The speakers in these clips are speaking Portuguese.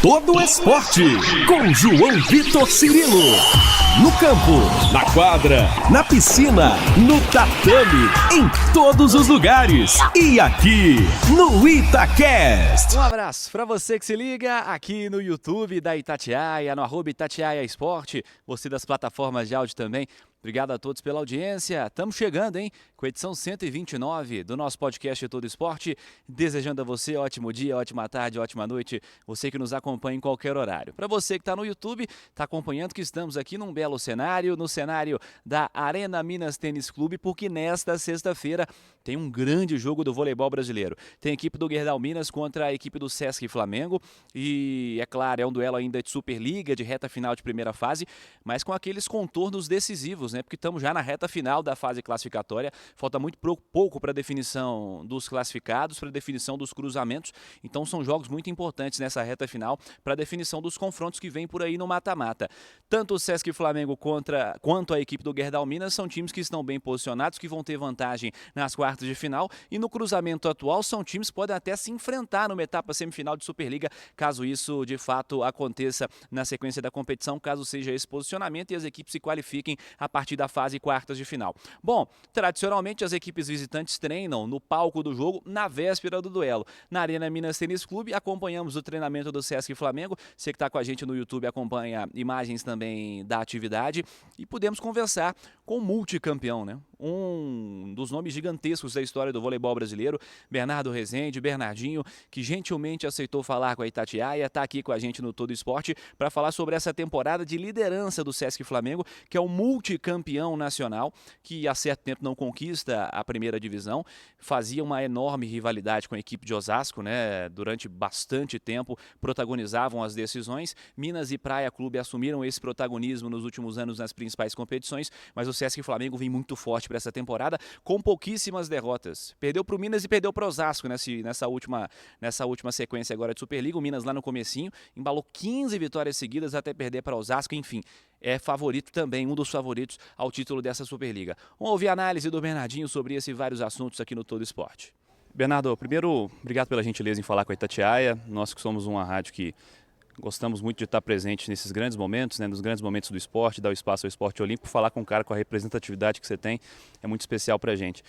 todo esporte, com João Vitor Cirilo. No campo, na quadra, na piscina, no tatame, em todos os lugares. E aqui, no Itacast. Um abraço para você que se liga aqui no YouTube da Itatiaia, no @Itatiaia Esporte, você das plataformas de áudio também. Obrigado a todos pela audiência. Estamos chegando, hein? Com a edição 129 do nosso podcast Todo Esporte. Desejando a você ótimo dia, ótima tarde, ótima noite. Você que nos acompanha em qualquer horário. Para você que está no YouTube, está acompanhando que estamos aqui num belo cenário, no cenário da Arena Minas Tênis Clube, porque nesta sexta-feira tem um grande jogo do voleibol brasileiro. Tem a equipe do Gerdau Minas contra a equipe do Sesc Flamengo. E, é claro, é um duelo ainda de Superliga, de reta final de primeira fase, mas com aqueles contornos decisivos, né? Porque estamos já na reta final da fase classificatória, falta muito pouco para a definição dos classificados, para a definição dos cruzamentos, então são jogos muito importantes nessa reta final para a definição dos confrontos que vem por aí no mata-mata. Tanto o Sesc Flamengo quanto a equipe do Gerdau Minas são times que estão bem posicionados, que vão ter vantagem nas quartas de final, e no cruzamento atual são times que podem até se enfrentar numa etapa semifinal de Superliga, caso isso de fato aconteça na sequência da competição, caso seja esse posicionamento e as equipes se qualifiquem a partir da fase quartas de final. Bom, tradicionalmente as equipes visitantes treinam no palco do jogo na véspera do duelo. Na Arena Minas Tênis Clube, acompanhamos o treinamento do Sesc Flamengo. Você que está com a gente no YouTube acompanha imagens também da atividade e podemos conversar com o multicampeão, né? Um dos nomes gigantescos da história do voleibol brasileiro, Bernardo Rezende, Bernardinho, que gentilmente aceitou falar com a Itatiaia, está aqui com a gente no Todo Esporte para falar sobre essa temporada de liderança do Sesc Flamengo, que é o multicampeão nacional, que há certo tempo não conquista a primeira divisão, fazia uma enorme rivalidade com a equipe de Osasco, né? Durante bastante tempo protagonizavam as decisões. Minas e Praia Clube assumiram esse protagonismo nos últimos anos nas principais competições, mas o Sesc Flamengo vem muito forte para essa temporada, com pouquíssimas derrotas. Perdeu para o Minas e perdeu para o Osasco nessa última sequência agora de Superliga. O Minas lá no comecinho embalou 15 vitórias seguidas até perder para o Osasco, enfim. É favorito também, um dos favoritos ao título dessa Superliga. Vamos ouvir a análise do Bernardinho sobre esses vários assuntos aqui no Todo Esporte. Bernardo, primeiro, obrigado pela gentileza em falar com a Itatiaia. Nós que somos uma rádio que gostamos muito de estar presente nesses grandes momentos, né, nos grandes momentos do esporte, dar o espaço ao esporte olímpico, falar com um cara com a representatividade que você tem é muito especial para a gente.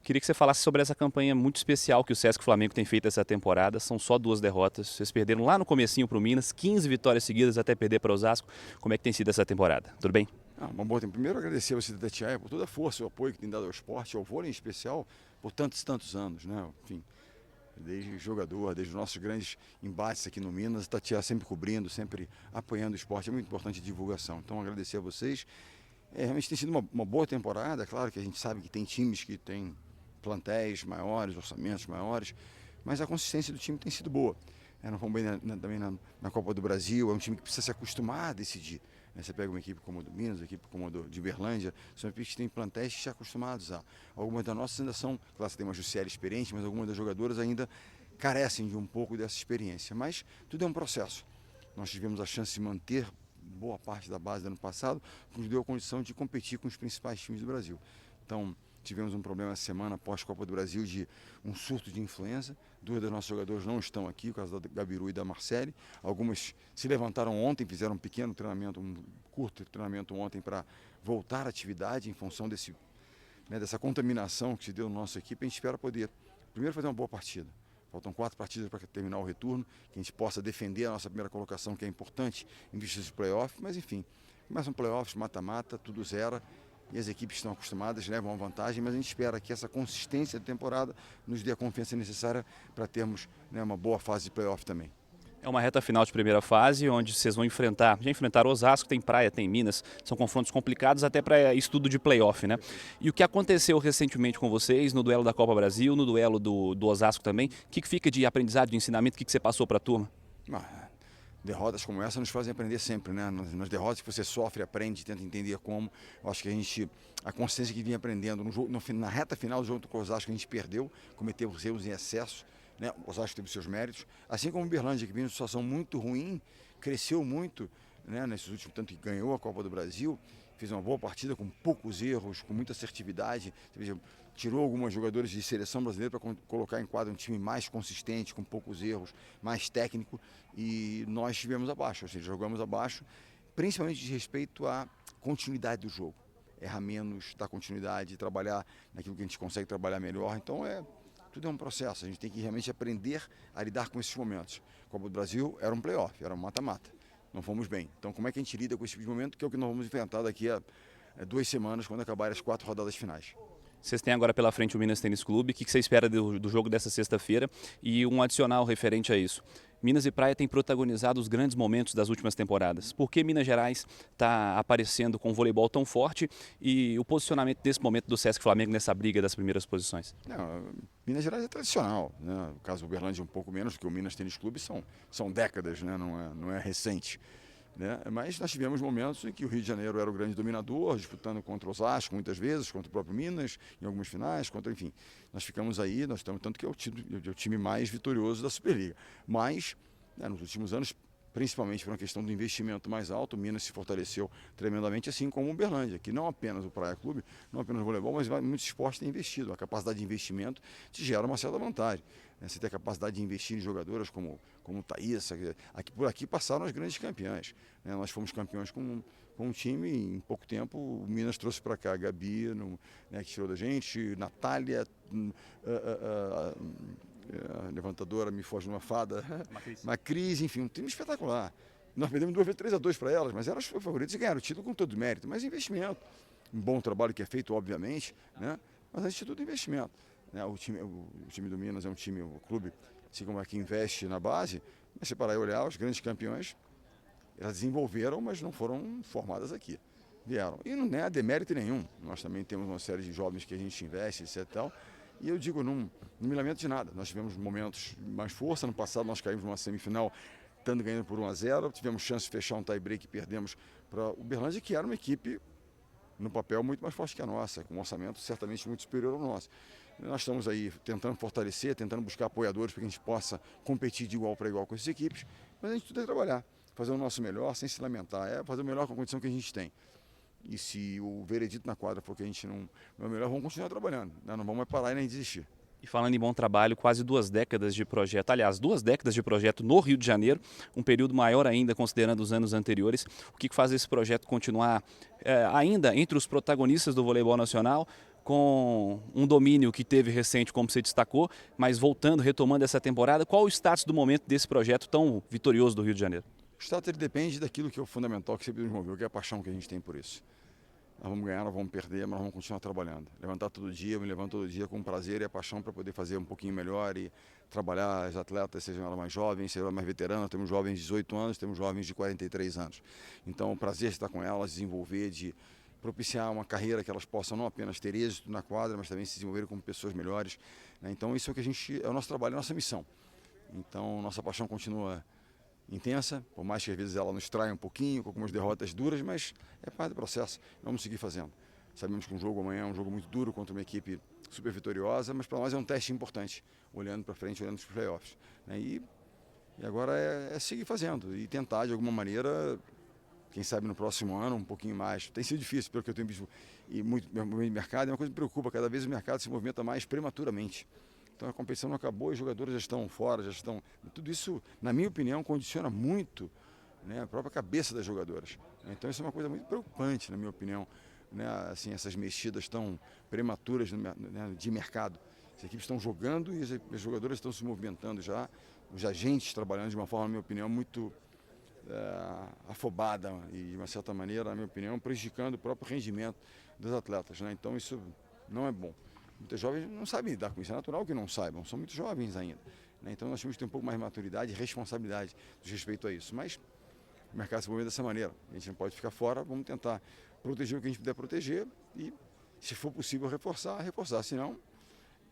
Queria que você falasse sobre essa campanha muito especial que o Sesc Flamengo tem feito essa temporada. São só 2 derrotas. Vocês perderam lá no comecinho para o Minas, 15 vitórias seguidas até perder para o Osasco. Como é que tem sido essa temporada? Tudo bem? Uma boa tempo. Primeiro agradecer a você da Itatiaia por toda a força e o apoio que tem dado ao esporte, ao vôlei em especial, por tantos anos, né? Enfim, desde jogador, desde os nossos grandes embates aqui no Minas, a Itatiaia sempre cobrindo, sempre apoiando o esporte. É muito importante a divulgação. Então agradecer a vocês. Realmente tem sido uma boa temporada. Claro que a gente sabe que tem times que têm plantéis maiores, orçamentos maiores, mas a consistência do time tem sido boa. Nós fomos bem também na Copa do Brasil, é um time que precisa se acostumar a decidir. Você pega uma equipe como a do Minas, uma equipe como a de Uberlândia, são equipes que têm plantéis já acostumados a. Algumas das nossas ainda são, claro, tem uma Juscelia experiente, mas algumas das jogadoras ainda carecem de um pouco dessa experiência. Mas tudo é um processo. Nós tivemos a chance de manter boa parte da base do ano passado, que nos deu a condição de competir com os principais times do Brasil. Então, tivemos um problema essa semana após a Copa do Brasil de um surto de influenza. 2 das nossas jogadoras não estão aqui, o caso da Gabiru e da Marcele. Algumas se levantaram ontem, fizeram um pequeno treinamento, um curto treinamento ontem para voltar à atividade em função dessa contaminação que se deu na nossa equipe. A gente espera poder, primeiro, fazer uma boa partida. Faltam 4 partidas para terminar o retorno, que a gente possa defender a nossa primeira colocação, que é importante em vista dos playoffs. Mas enfim, começam playoffs, mata-mata, tudo zera. E as equipes estão acostumadas, levam a vantagem, mas a gente espera que essa consistência da temporada nos dê a confiança necessária para termos, né, uma boa fase de playoff também. É uma reta final de primeira fase, onde vocês vão já enfrentaram Osasco, tem Praia, tem Minas, são confrontos complicados até para estudo de playoff, né? E o que aconteceu recentemente com vocês no duelo da Copa Brasil, no duelo do Osasco também, o que fica de aprendizado, de ensinamento, o que você passou para a turma? Derrotas como essa nos fazem aprender sempre, né? Nas derrotas que você sofre, aprende, tenta entender como. Eu acho que a consciência que vinha aprendendo na reta final do jogo com o Osasco, a gente perdeu, cometeu erros em excesso, né? O Osasco teve seus méritos, assim como o Uberlândia, que vinha numa situação muito ruim, cresceu muito, né? Nesses últimos, tanto que ganhou a Copa do Brasil, fez uma boa partida com poucos erros, com muita assertividade. tirou alguns jogadores de seleção brasileira para colocar em quadra um time mais consistente, com poucos erros, mais técnico, e nós estivemos abaixo, ou seja, jogamos abaixo, principalmente de respeito à continuidade do jogo. Errar menos, dar continuidade, trabalhar naquilo que a gente consegue trabalhar melhor. Então tudo é um processo, a gente tem que realmente aprender a lidar com esses momentos. A Copa do Brasil era um playoff, era um mata-mata, não fomos bem. Então como é que a gente lida com esse tipo de momento, que é o que nós vamos enfrentar daqui a 2 semanas, quando acabarem as 4 rodadas finais. Vocês têm agora pela frente o Minas Tênis Clube. O que você espera do jogo dessa sexta-feira? E um adicional referente a isso. Minas e Praia têm protagonizado os grandes momentos das últimas temporadas. Por que Minas Gerais está aparecendo com um voleibol tão forte e o posicionamento desse momento do Sesc Flamengo nessa briga das primeiras posições? Não, Minas Gerais é tradicional, né? O caso do Uberlândia é um pouco menos, porque o Minas Tênis Clube são décadas, né? Não é recente. Né? Mas nós tivemos momentos em que o Rio de Janeiro era o grande dominador, disputando contra o Osasco muitas vezes, contra o próprio Minas, em algumas finais, enfim. Nós ficamos aí, nós estamos tanto que é o time mais vitorioso da Superliga. Mas, né, nos últimos anos, principalmente por uma questão do investimento mais alto, o Minas se fortaleceu tremendamente, assim como o Uberlândia, que não apenas o Praia Clube, não apenas o voleibol, mas muitos esportes têm investido. A capacidade de investimento te gera uma certa vantagem. Você tem a capacidade de investir em jogadoras como Thaísa, por aqui passaram as grandes campeãs. Né? Nós fomos campeões com um time, em pouco tempo o Minas trouxe para cá a Gabi, né, que tirou da gente, Natália, a levantadora, me foge uma fada, Macris, enfim, um time espetacular. Nós perdemos 3-2 para elas, mas elas foram favoritas e ganharam o título com todo o mérito. Mas investimento, um bom trabalho que é feito, obviamente, né? Mas antes de tudo investimento. Né? O time do Minas é um time, o clube, assim como aqui investe na base, mas se parar e olhar, os grandes campeões, elas desenvolveram, mas não foram formadas aqui. Vieram. E não é demérito nenhum. Nós também temos uma série de jovens que a gente investe, etc. Tal. E eu digo, não me lamento de nada. Nós tivemos momentos mais força. No passado nós caímos numa semifinal, ganhando por 1-0. Tivemos chance de fechar um tie-break e perdemos para o Uberlândia, que era uma equipe, no papel, muito mais forte que a nossa, com um orçamento certamente muito superior ao nosso. Nós estamos aí tentando fortalecer, tentando buscar apoiadores para que a gente possa competir de igual para igual com essas equipes, mas a gente tudo é trabalhar, fazer o nosso melhor sem se lamentar, fazer o melhor com a condição que a gente tem. E se o veredito na quadra for que a gente não é o melhor, vamos continuar trabalhando, né? Não vamos mais parar e nem desistir. E falando em bom trabalho, quase 2 décadas de projeto, aliás, 2 décadas de projeto no Rio de Janeiro, um período maior ainda considerando os anos anteriores. O que faz esse projeto continuar ainda entre os protagonistas do voleibol nacional, com um domínio que teve recente, como você destacou, mas voltando, retomando essa temporada, qual o status do momento desse projeto tão vitorioso do Rio de Janeiro? O status ele depende daquilo que é o fundamental, que sempre nos moveu, que é a paixão que a gente tem por isso. Nós vamos ganhar, nós vamos perder, mas nós vamos continuar trabalhando. Levantar todo dia, eu me levanto todo dia com prazer e a paixão para poder fazer um pouquinho melhor e trabalhar as atletas, sejam elas mais jovens, sejam elas mais veteranas. Temos jovens de 18 anos, temos jovens de 43 anos. Então, o prazer de estar com elas, desenvolver, de propiciar uma carreira que elas possam não apenas ter êxito na quadra, mas também se desenvolverem como pessoas melhores. Né? Então, isso é o que é o nosso trabalho, a nossa missão. Então, nossa paixão continua intensa, por mais que às vezes ela nos traia um pouquinho, com algumas derrotas duras, mas é parte do processo, vamos seguir fazendo. Sabemos que um jogo amanhã é um jogo muito duro contra uma equipe super vitoriosa, mas para nós é um teste importante, olhando para frente, olhando para os playoffs. Né? E agora é seguir fazendo e tentar de alguma maneira, quem sabe no próximo ano, um pouquinho mais. Tem sido difícil, pelo que eu tenho visto, e muito mercado, é uma coisa que me preocupa, cada vez o mercado se movimenta mais prematuramente. Então a competição não acabou, os jogadores já estão fora, já estão... Tudo isso, na minha opinião, condiciona muito, né, a própria cabeça das jogadoras. Então isso é uma coisa muito preocupante, na minha opinião, né, assim, essas mexidas tão prematuras, né, de mercado. As equipes estão jogando e as jogadoras estão se movimentando já, os agentes trabalhando de uma forma, na minha opinião, muito afobada e, de uma certa maneira, na minha opinião, prejudicando o próprio rendimento dos atletas. Né? Então isso não é bom. Muitos jovens não sabem lidar com isso, é natural que não saibam, são muito jovens ainda. Né? Então nós temos que ter um pouco mais de maturidade e responsabilidade de respeito a isso. Mas o mercado se move dessa maneira, a gente não pode ficar fora, vamos tentar proteger o que a gente puder proteger e, se for possível, reforçar, senão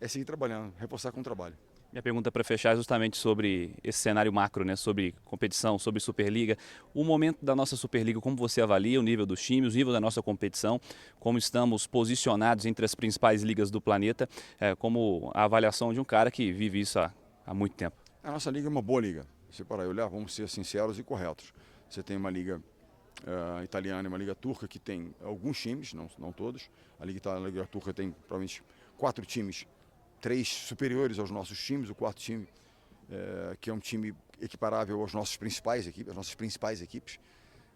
é seguir trabalhando, reforçar com o trabalho. Minha pergunta para fechar é justamente sobre esse cenário macro, né? Sobre competição, sobre Superliga. O momento da nossa Superliga, como você avalia o nível dos times, o nível da nossa competição, como estamos posicionados entre as principais ligas do planeta, como a avaliação de um cara que vive isso há muito tempo? A nossa liga é uma boa liga. Se parar e olhar, vamos ser sinceros e corretos. Você tem uma liga italiana e uma liga turca que tem alguns times, não todos. A liga turca tem provavelmente 4 times, 3 superiores aos nossos times, o quarto time, que é um time equiparável às nossas principais equipes.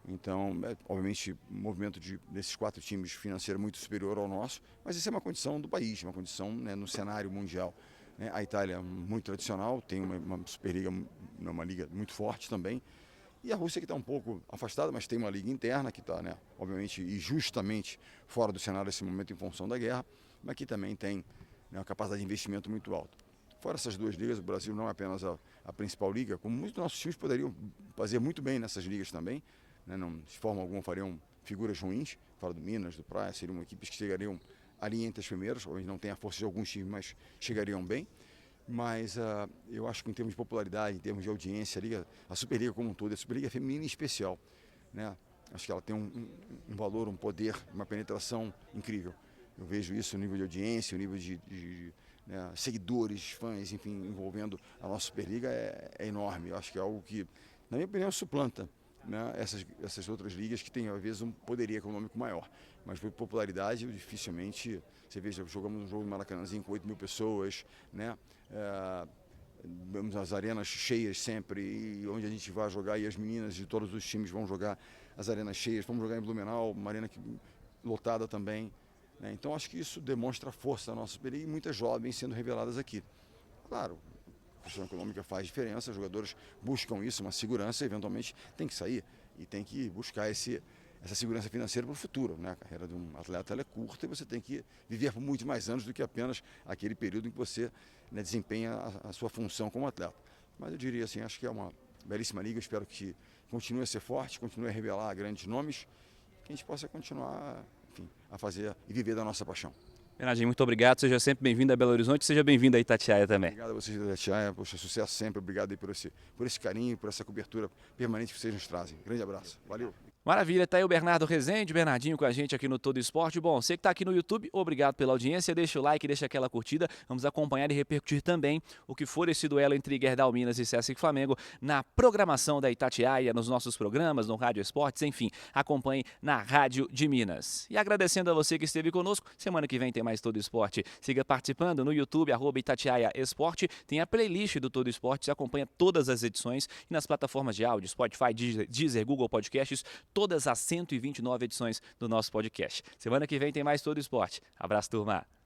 Então, obviamente, o movimento desses 4 times financeiro muito superior ao nosso, mas isso é uma condição do país, uma condição, né, no cenário mundial. Né? A Itália é muito tradicional, tem uma Superliga, uma liga muito forte também, e a Rússia que está um pouco afastada, mas tem uma liga interna que está, né, obviamente e justamente fora do cenário nesse momento em função da guerra, mas que também tem, né, uma capacidade de investimento muito alta. Fora essas 2 ligas, o Brasil não é apenas a principal liga, como muitos dos nossos times poderiam fazer muito bem nessas ligas também, né, não, de forma alguma fariam figuras ruins, fora do Minas, do Praia, seriam equipes que chegariam ali entre as primeiras, ou não tem a força de alguns times, mas chegariam bem. Mas eu acho que em termos de popularidade, em termos de audiência, a Superliga como um todo, a Superliga feminina em especial, né, acho que ela tem um valor, um poder, uma penetração incrível. Eu vejo isso no nível de audiência, no nível de né, seguidores, fãs, enfim, envolvendo a nossa Superliga é enorme. Eu acho que é algo que, na minha opinião, suplanta, né, essas outras ligas que têm, às vezes, um poderio econômico maior. Mas por popularidade, dificilmente, você veja, jogamos um jogo no Maracanãzinho com 8 mil pessoas, né, vemos as arenas cheias sempre, e onde a gente vai jogar, e as meninas de todos os times vão jogar as arenas cheias, vamos jogar em Blumenau, uma arena lotada também. Né, então acho que isso demonstra a força da nossa Superliga e muitas jovens sendo reveladas aqui. Claro, a questão econômica faz diferença, os jogadores buscam isso, uma segurança, eventualmente tem que sair e tem que buscar essa segurança financeira para o futuro. Né? A carreira de um atleta é curta e você tem que viver por muito mais anos do que apenas aquele período em que você, né, desempenha a sua função como atleta. Mas eu diria assim, acho que é uma belíssima liga, espero que continue a ser forte, continue a revelar grandes nomes, que a gente possa continuar, enfim, a fazer e viver da nossa paixão. Bernardinho, muito obrigado, seja sempre bem-vindo a Belo Horizonte, seja bem-vindo a Itatiaia também. Obrigado a vocês da Itatiaia, poxa, sucesso sempre, obrigado aí por esse carinho, por essa cobertura permanente que vocês nos trazem. Grande abraço, valeu. Maravilha, tá aí o Bernardo Rezende, Bernardinho com a gente aqui no Todo Esporte. Bom, você que está aqui no YouTube, obrigado pela audiência, deixa o like, deixa aquela curtida, vamos acompanhar e repercutir também o que for esse duelo entre Gerdau Minas e CSC Flamengo na programação da Itatiaia, nos nossos programas, no Rádio Esportes, enfim, acompanhe na Rádio de Minas. E agradecendo a você que esteve conosco, semana que vem tem mais Todo Esporte. Siga participando no YouTube, @Itatiaia Esporte, tem a playlist do Todo Esporte, você acompanha todas as edições e nas plataformas de áudio, Spotify, Deezer, Google Podcasts, todas as 129 edições do nosso podcast. Semana que vem tem mais Todo Esporte. Abraço, turma!